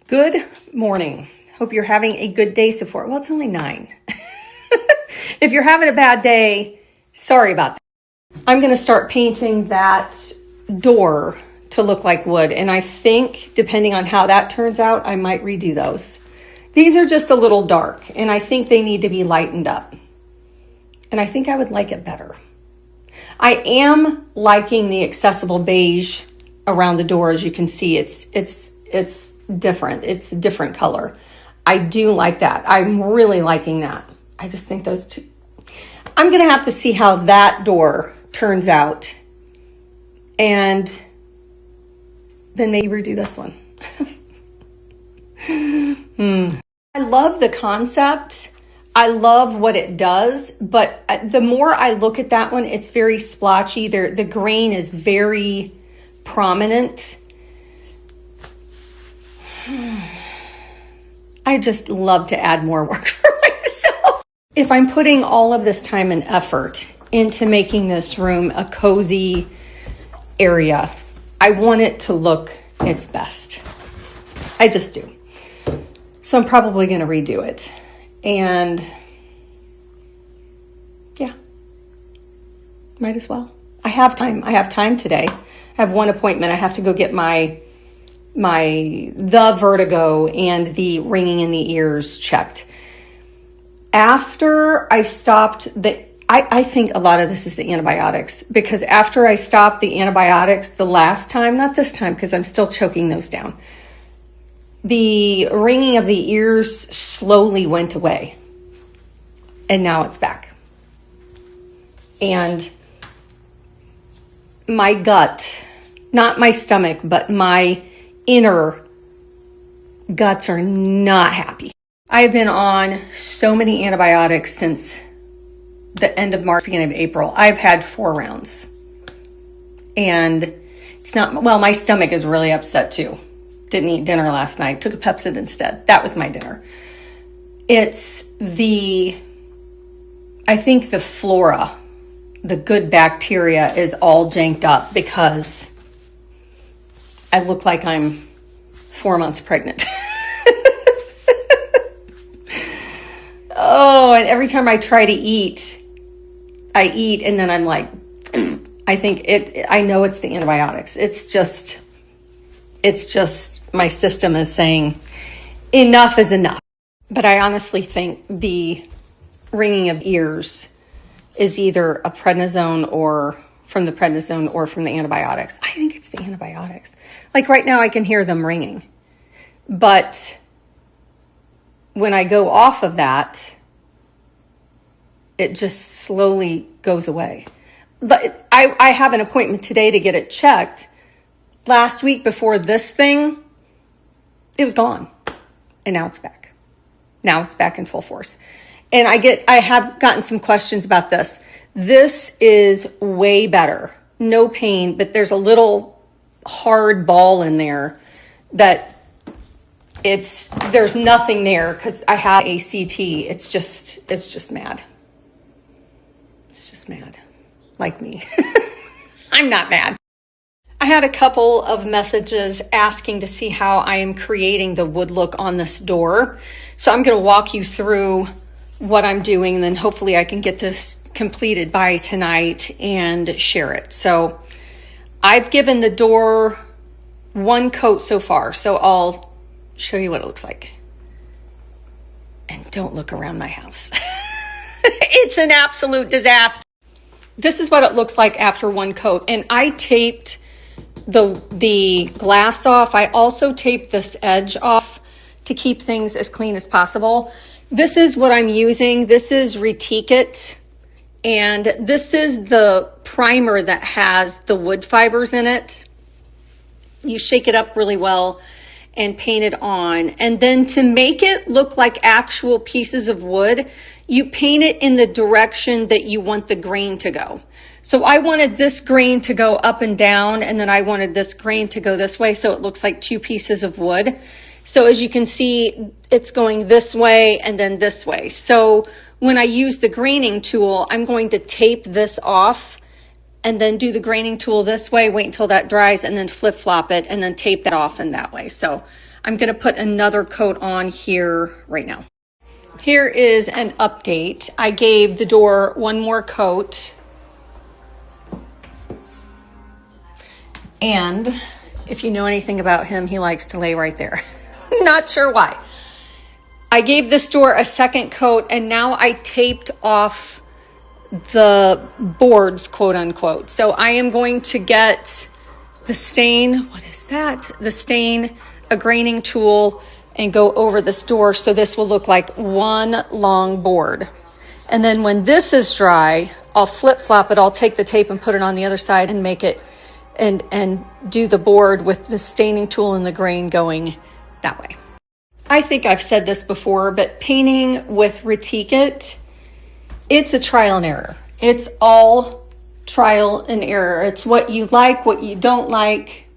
Good morning. Hope you're having a good day so far. Well, it's only 9. If you're having a bad day, sorry about that. I'm going to start painting that door to look like wood. And I think, depending on how that turns out, I might redo those. These are just a little dark, and I think they need to be lightened up. And I think I would like it better. I am liking the accessible beige around the door. As you can see, it's different. It's a different color. I do like that. I'm really liking that. I just think those two. I'm going to have to see how that door turns out. And then maybe redo this one. I love the concept. I love what it does. But the more I look at that one, it's very splotchy. The grain is very prominent. I just love to add more work for myself. If I'm putting all of this time and effort into making this room a cozy area, I want it to look its best. I just do. So I'm probably going to redo it. And yeah, might as well. I have time. I have time today. I have one appointment. I have to go get the vertigo and the ringing in the ears checked. After I stopped I think a lot of this is the antibiotics, because after I stopped the antibiotics the last time, not this time because I'm still choking those down, the ringing of the ears slowly went away, and now it's back. And my gut, not my stomach, but my inner guts are not happy. I've been on so many antibiotics since the end of March, beginning of April. I've had 4 rounds. And it's not, well, my stomach is really upset too. Didn't eat dinner last night. Took a Pepsid instead. That was my dinner. It's I think the flora, the good bacteria is all janked up because I look like I'm 4 months pregnant. Oh, and every time I try to eat, I eat and then I'm like, I know it's the antibiotics. It's just my system is saying enough is enough. But I honestly think the ringing of ears is either a prednisone or from the prednisone or from the antibiotics. I think it's the antibiotics. Like right now I can hear them ringing. But when I go off of that, it just slowly goes away. But I have an appointment today to get it checked. Last week before this thing, it was gone. And now it's back. Now it's back in full force. And I have gotten some questions about this. This is way better. No pain, but there's a little hard ball in there that there's nothing there because I have ACT. It's just mad. It's just mad. Like me. I'm not mad. I had a couple of messages asking to see how I am creating the wood look on this door. So I'm going to walk you through what I'm doing, and then hopefully I can get this completed by tonight and share it. So I've given the door 1 coat so far. So I'll show you what it looks like. And don't look around my house. It's an absolute disaster. This is what it looks like after 1 coat. And I taped the glass off. I also taped this edge off to keep things as clean as possible. This is what I'm using. This is LTKit. And this is the primer that has the wood fibers in it. You shake it up really well and paint it on. And then to make it look like actual pieces of wood, you paint it in the direction that you want the grain to go. So I wanted this grain to go up and down, and then I wanted this grain to go this way so it looks like 2 pieces of wood. So as you can see, it's going this way and then this way. So when I use the graining tool, I'm going to tape this off and then do the graining tool this way, wait until that dries, and then flip-flop it and then tape that off in that way. So I'm going to put another coat on here right now. Here is an update. I gave the door one more coat. And if you know anything about him, he likes to lay right there. Not sure why. I gave this door a second coat, and now I taped off the boards, quote unquote. So I am going to get the stain, what is that? The stain, a graining tool, and go over this door so this will look like one long board. And then when this is dry, I'll flip flop it. I'll take the tape and put it on the other side and make it and do the board with the staining tool and the grain going that way. I think I've said this before, but painting with LTKit, it's a trial and error. It's all trial and error. It's what you like, what you don't like,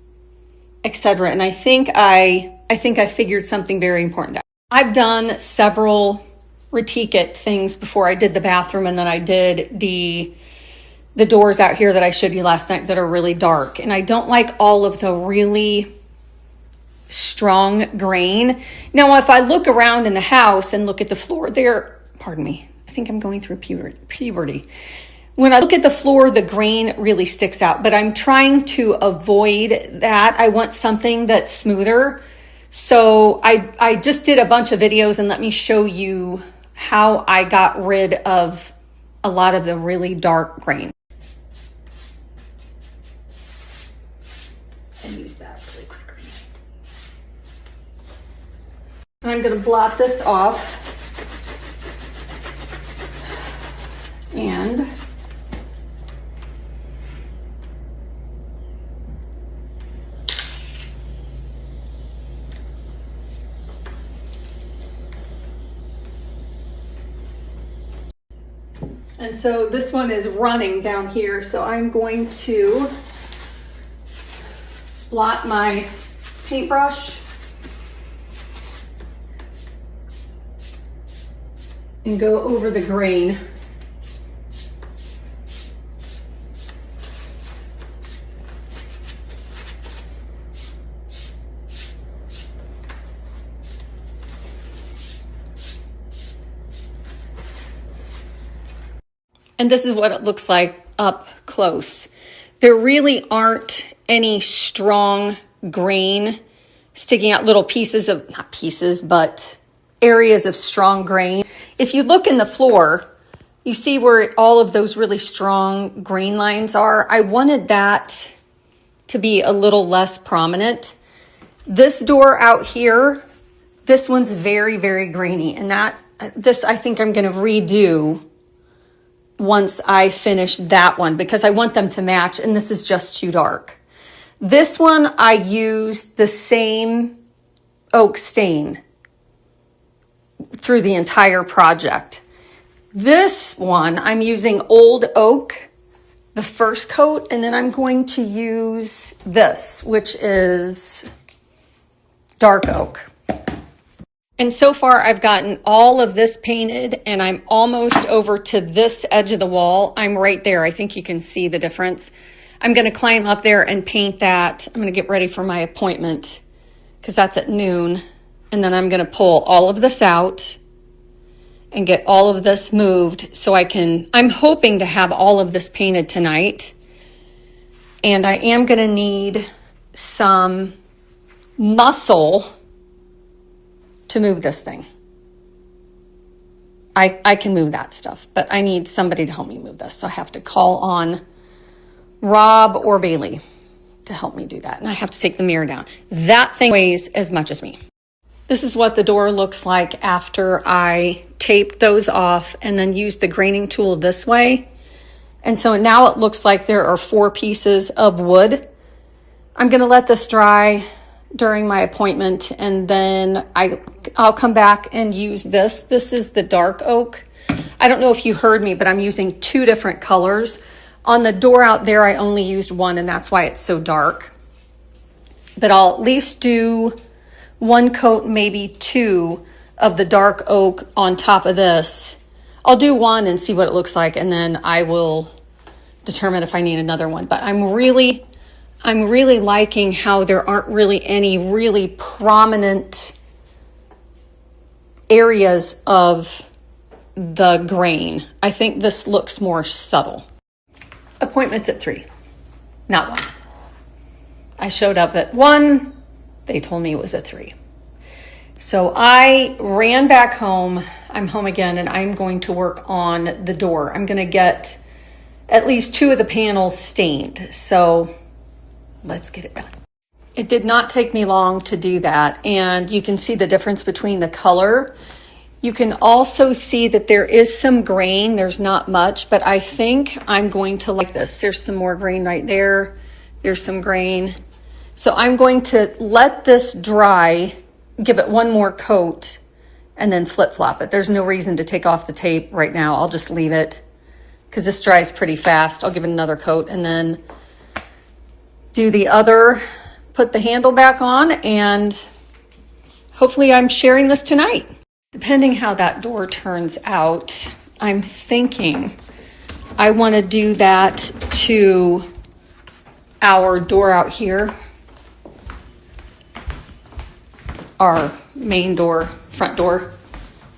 etc. And I think I figured something very important out. I've done several LTKit things before. I did the bathroom, and then I did the doors out here that I showed you last night that are really dark. And I don't like all of the really strong grain. Now, if I look around in the house and look at the floor there, pardon me, I think I'm going through puberty. When I look at the floor, the grain really sticks out, but I'm trying to avoid that. I want something that's smoother. So I just did a bunch of videos, and let me show you how I got rid of a lot of the really dark grain. And use that really quickly. I'm going to blot this off. And so this one is running down here, so I'm going to blot my paintbrush and go over the grain. And this is what it looks like up close. There really aren't any strong grain sticking out, little pieces of, not pieces, but areas of strong grain. If you look in the floor, you see where all of those really strong grain lines are. I wanted that to be a little less prominent. This door out here, this one's very, very grainy. And this I think I'm going to redo once I finish that one, because I want them to match, and this is just too dark. This one, I used the same oak stain through the entire project. This one, I'm using old oak, the first coat, and then I'm going to use this, which is dark oak. And so far I've gotten all of this painted, and I'm almost over to this edge of the wall. I'm right there. I think you can see the difference. I'm going to climb up there and paint that. I'm going to get ready for my appointment because that's at noon. And then I'm going to pull all of this out and get all of this moved so I'm hoping to have all of this painted tonight. And I am going to need some muscle to move this thing. I can move that stuff, but I need somebody to help me move this. So I have to call on Rob or Bailey to help me do that. And I have to take the mirror down. That thing weighs as much as me. This is what the door looks like after I taped those off and then used the graining tool this way. And so now it looks like there are 4 pieces of wood. I'm going to let this dry during my appointment, and then I'll come back and use this. This is the dark oak. I don't know if you heard me, but I'm using 2 different colors. On the door out there, I only used one, and that's why it's so dark. But I'll at least do 1 coat, maybe 2 of the dark oak on top of this. I'll do 1 and see what it looks like, and then I will determine if I need another one. But I'm really I'm really liking how there aren't really any really prominent areas of the grain. I think this looks more subtle. Appointments at 3, not 1. I showed up at 1. They told me it was at 3. So I ran back home. I'm home again, and I'm going to work on the door. I'm going to get at least 2 of the panels stained. So let's get it done. It did not take me long to do that, and you can see the difference between the color. You can also see that there is some grain. There's not much, but I think I'm going to like this. There's some more grain right there. There's some grain. So I'm going to let this dry, give it one more coat, and then flip-flop it. There's no reason to take off the tape right now. I'll just leave it because this dries pretty fast. I'll give it another coat and then do the other, put the handle back on, and hopefully I'm sharing this tonight. Depending how that door turns out, I'm thinking I want to do that to our door out here. Our main door, front door.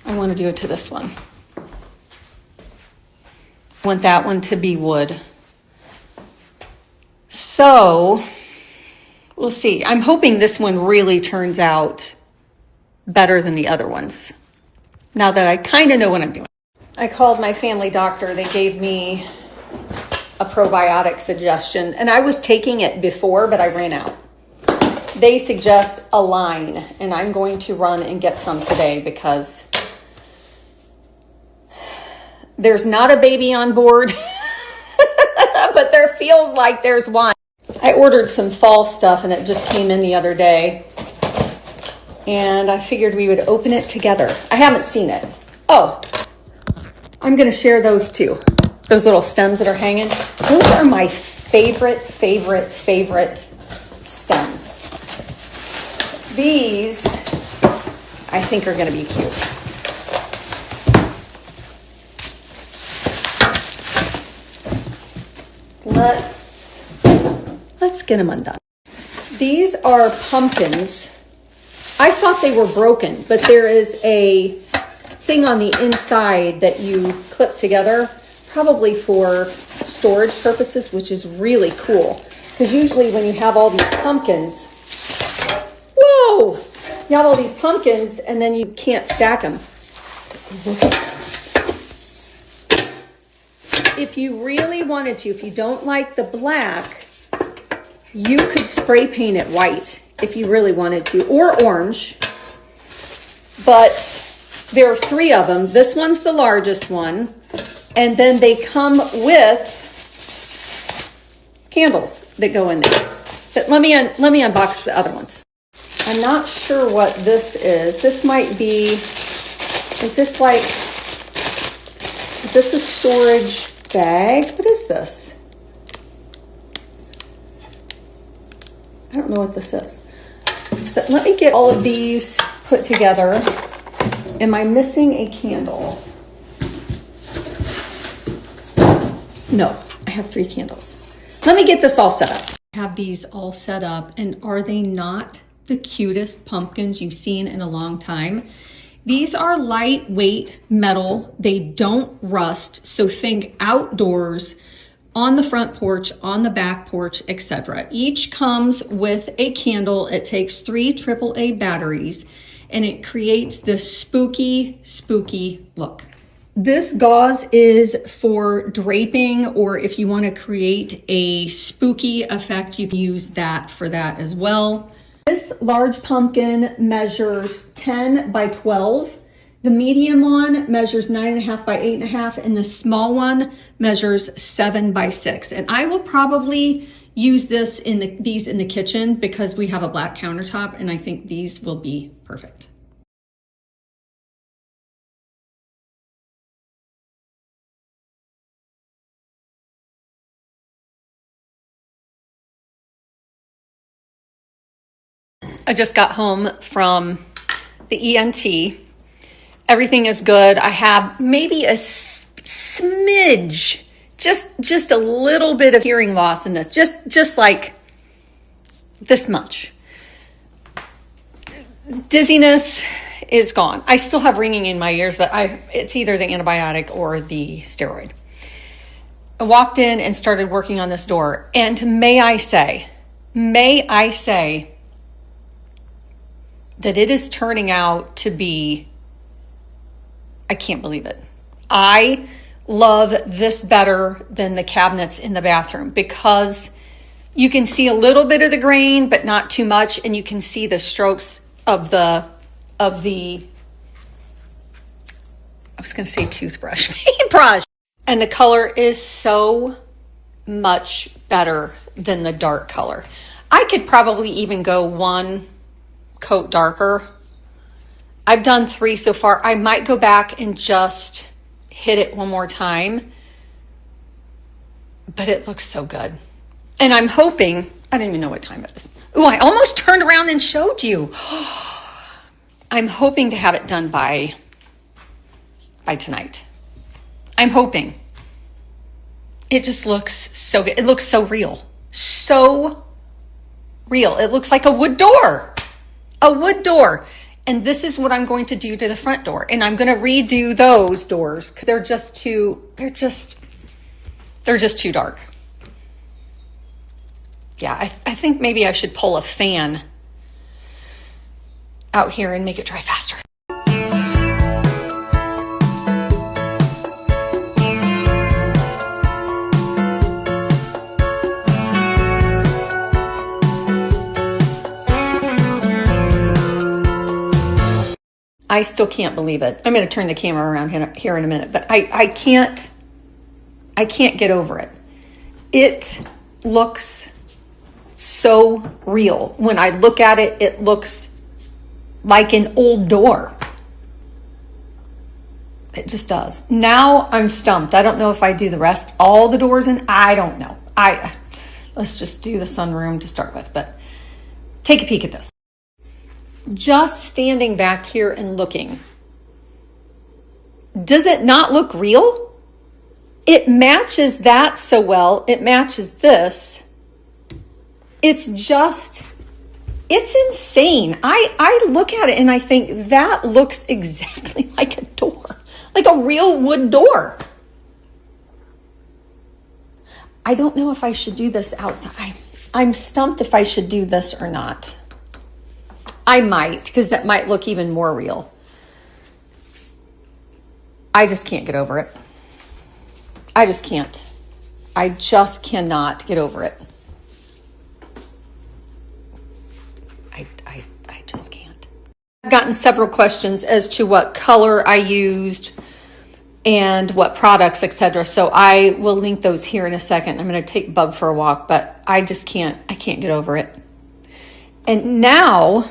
I want to do it to this one. I want that one to be wood. So we'll see. I'm hoping this one really turns out better than the other ones, now that I kind of know what I'm doing. I called my family doctor. They gave me a probiotic suggestion, and I was taking it before, but I ran out. They suggest a line, and I'm going to run and get some today because there's not a baby on board, but there feels like there's one. I ordered some fall stuff, and it just came in the other day, and I figured we would open it together. I haven't seen it. Oh, I'm going to share those too. Those little stems that are hanging. Those are my favorite stems. These, I think, are going to be cute. Let's get them undone. These are pumpkins. I thought they were broken, but there is a thing on the inside that you clip together, probably for storage purposes, which is really cool. Because usually when you have all these pumpkins, whoa! You have all these pumpkins and then you can't stack them. Look at this. If you really wanted to, if you don't like the black, you could spray paint it white if you really wanted to, or orange. But there are 3 of them. This one's the largest one. And then they come with candles that go in there. But let me unbox the other ones. I'm not sure what this is. This might be, is this a storage bag? What is this? I don't know what this is. So let me get all of these put together. Am I missing a candle? No, I have 3 candles. Let me get this all set up. I have these all set up, and are they not the cutest pumpkins you've seen in a long time? These are lightweight metal. They don't rust. So think outdoors, on the front porch, on the back porch, etc. Each comes with a candle. It takes 3 AAA batteries, and it creates this spooky look. This gauze is for draping, or if you want to create a spooky effect, you can use that for that as well. This large pumpkin measures 10 by 12. The medium one measures 9.5 by 8.5, and the small one measures 7 by 6. And I will probably use these in the kitchen because we have a black countertop, and I think these will be perfect. I just got home from the ENT. Everything is good. I have maybe a smidge, just a little bit of hearing loss in this, just like this much. Dizziness is gone. I still have ringing in my ears, but it's either the antibiotic or the steroid. I walked in and started working on this door, and may I say that it is turning out to be, I can't believe it. I love this better than the cabinets in the bathroom because you can see a little bit of the grain, but not too much, and you can see the strokes of the I was going to say toothbrush, paintbrush. And the color is so much better than the dark color. I could probably even go one coat darker. I've done 3 so far. I might go back and just hit it one more time, but it looks so good. And I'm hoping, I don't even know what time it is. Oh, I almost turned around and showed you. I'm hoping to have it done by tonight. I'm hoping. It just looks so good. It looks so real. So real. It looks like a wood door. A wood door. And this is what I'm going to do to the front door. And I'm going to redo those doors because they're just too dark. Yeah, I think maybe I should pull a fan out here and make it dry faster. I still can't believe it. I'm going to turn the camera around here in a minute, but I can't get over it. It looks so real. When I look at it, it looks like an old door. It just does. Now I'm stumped. I don't know if I do the rest, all the doors, and I don't know. Let's just do the sunroom to start with, but take a peek at this. Just standing back here and looking, does it not look real? It matches that so well. It matches this. It's insane. I look at it and I think that looks exactly like a door, like a real wood door. I don't know if I should do this outside. I'm stumped if I should do this or not. I might, because that might look even more real. I just can't get over it. I just can't. I just cannot get over it. I just can't. I've gotten several questions as to what color I used and what products, etc. So I will link those here in a second. I'm going to take Bub for a walk, but I can't get over it. And now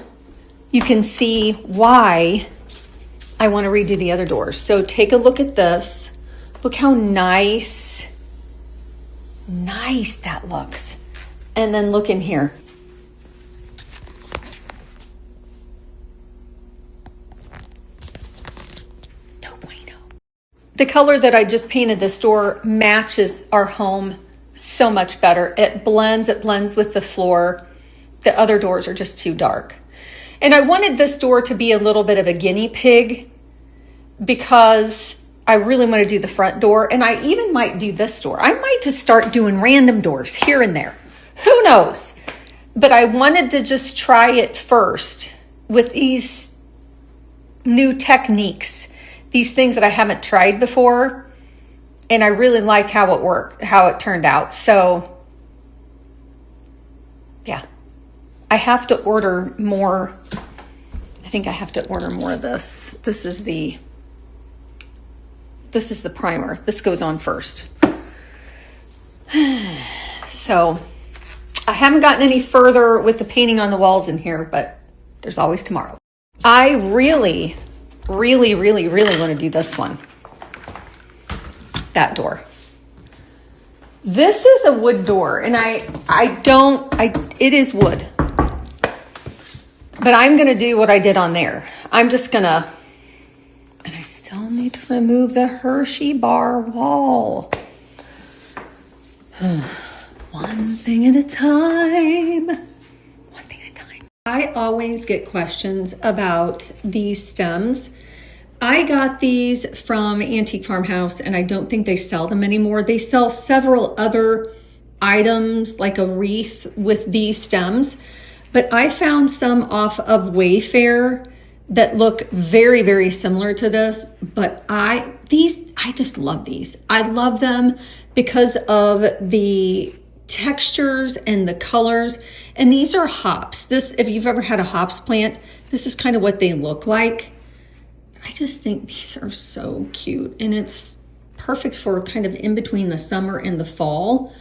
you can see why I want to redo the other doors. So take a look at this. Look how nice that looks. And then look in here. No bueno. The color that I just painted this door matches our home so much better. It blends with the floor. The other doors are just too dark. And I wanted this door to be a little bit of a guinea pig because I really want to do the front door, and I even might do this door. I might just start doing random doors here and there. Who knows? But I wanted to just try it first with these new techniques, these things that I haven't tried before, and I really like how it worked, how it turned out. So, yeah. I have to order more. I think I have to order more of this. This is the primer. This goes on first. So I haven't gotten any further with the painting on the walls in here, but there's always tomorrow. I really want to do this one. That door. This is a wood door, and it is wood. But I'm going to do what I did on there. I'm just going to, and I still need to remove the Hershey bar wall. One thing at a time. I always get questions about these stems. I got these from Antique Farmhouse and I don't think they sell them anymore. They sell several other items like a wreath with these stems, but I found some off of Wayfair that look very, very similar to this, but I just love these. I love them because of the textures and the colors. And these are hops. This, if you've ever had a hops plant, this is kind of what they look like. I just think these are so cute, and it's perfect for kind of in between the summer and the fall.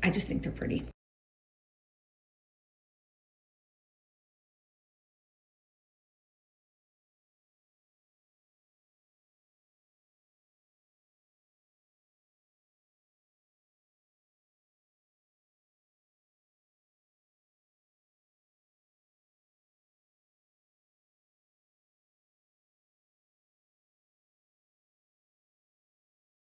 I just think they're pretty.